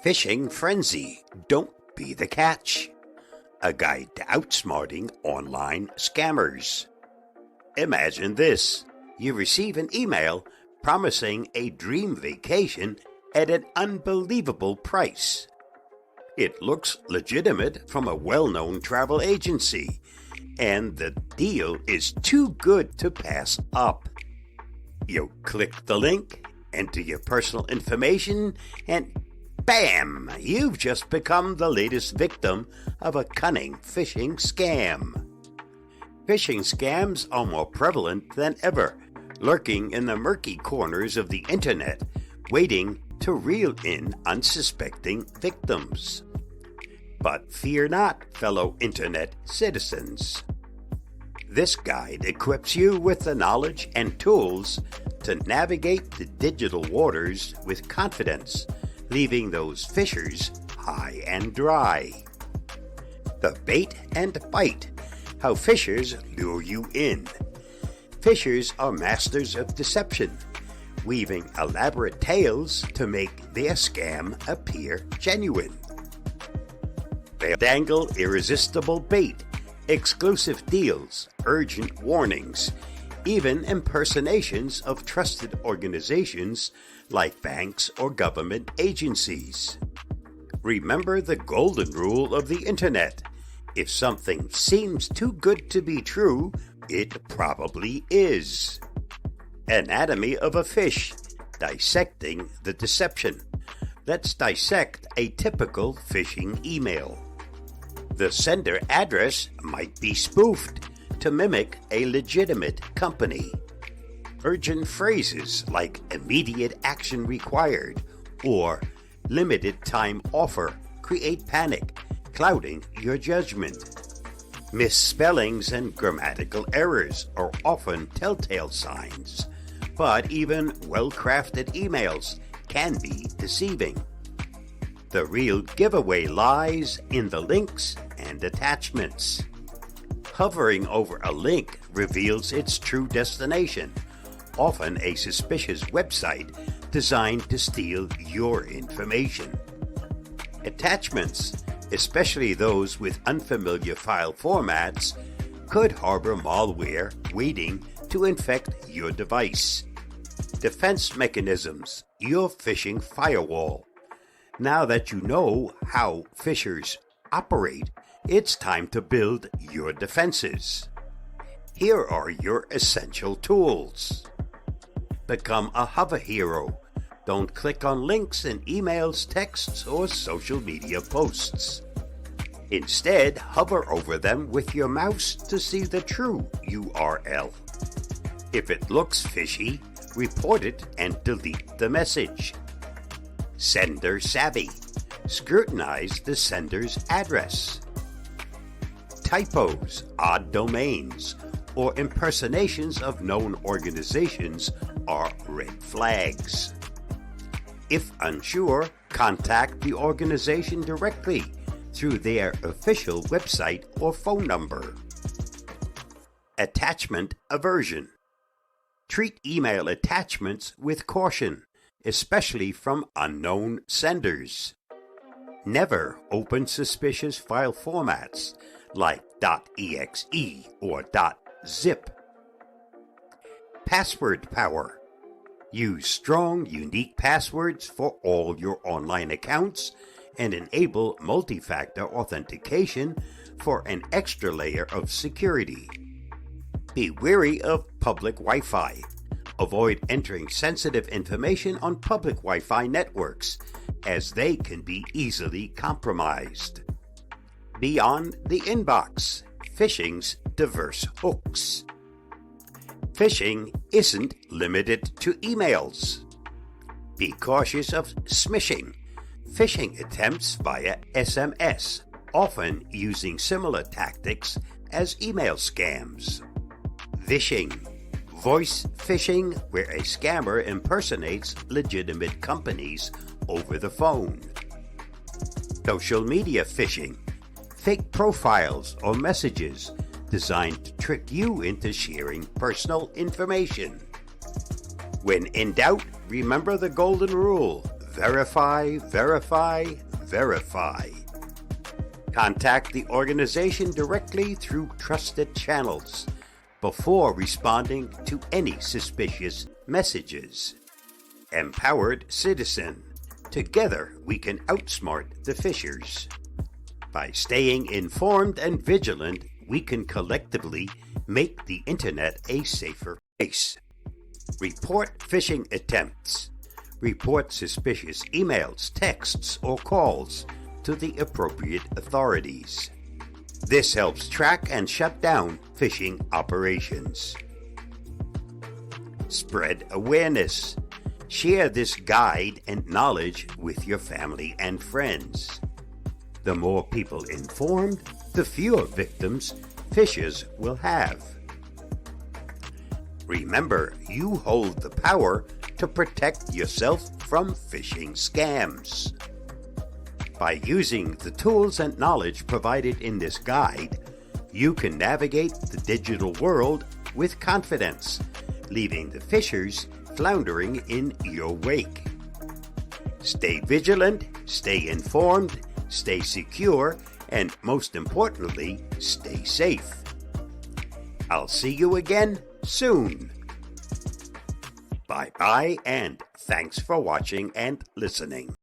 Phishing Frenzy. Don't be the catch. A guide to outsmarting online scammers. Imagine this. You receive an email promising a dream vacation at an unbelievable price. It looks legitimate from a well-known travel agency, and the deal is too good to pass up. You click the link, enter your personal information, and bam! You've just become the latest victim of a cunning phishing scam. Phishing scams are more prevalent than ever, lurking in the murky corners of the internet, waiting to reel in unsuspecting victims. But fear not, fellow internet citizens. This guide equips you with the knowledge and tools to navigate the digital waters with confidence, leaving those fishers high and dry. The bait and bite, how fishers lure you in. Fishers are masters of deception, weaving elaborate tales to make their scam appear genuine. They dangle irresistible bait, exclusive deals, urgent warnings, even impersonations of trusted organizations like banks or government agencies. Remember the golden rule of the internet. If something seems too good to be true, it probably is. Anatomy of a fish. Dissecting the deception. Let's dissect a typical phishing email. The sender address might be spoofed to mimic a legitimate company. Urgent phrases like immediate action required or limited time offer create panic, clouding your judgment. Misspellings and grammatical errors are often telltale signs, but even well-crafted emails can be deceiving. The real giveaway lies in the links and attachments. Hovering over a link reveals its true destination, often a suspicious website designed to steal your information. Attachments, especially those with unfamiliar file formats, could harbor malware waiting to infect your device. Defense mechanisms, your phishing firewall. Now that you know how phishers operate, it's time to build your defenses. Here are your essential tools. Become a hover hero. Don't click on links in emails, texts, or social media posts. Instead, hover over them with your mouse to see the true URL. If it looks fishy, report it and delete the message. Sender savvy. Scrutinize the sender's address. Typos, odd domains, or impersonations of known organizations are red flags. If unsure, contact the organization directly through their official website or phone number. Attachment aversion. Treat email attachments with caution, especially from unknown senders. Never open suspicious file formats like .exe or .zip. Password power. Use strong, unique passwords for all your online accounts and enable multi-factor authentication for an extra layer of security. Be wary of public Wi-Fi. Avoid entering sensitive information on public Wi-Fi networks, as they can be easily compromised. Beyond the inbox, phishing's diverse hooks. Phishing isn't limited to emails. Be cautious of smishing, phishing attempts via SMS, often using similar tactics as email scams. Vishing, voice phishing, where a scammer impersonates legitimate companies over the phone. Social media phishing, fake profiles or messages designed to trick you into sharing personal information. When in doubt, remember the golden rule: verify, verify, verify. Contact the organization directly through trusted channels before responding to any suspicious messages. Empowered citizen. Together we can outsmart the phishers. By staying informed and vigilant, we can collectively make the internet a safer place. Report phishing attempts. Report suspicious emails, texts, or calls to the appropriate authorities. This helps track and shut down phishing operations. Spread awareness. Share this guide and knowledge with your family and friends. The more people informed, the fewer victims phishers will have. Remember, you hold the power to protect yourself from phishing scams. By using the tools and knowledge provided in this guide, you can navigate the digital world with confidence, leaving the phishers floundering in your wake. Stay vigilant, stay informed, stay secure, and most importantly, stay safe. I'll see you again soon. Bye-bye, and thanks for watching and listening.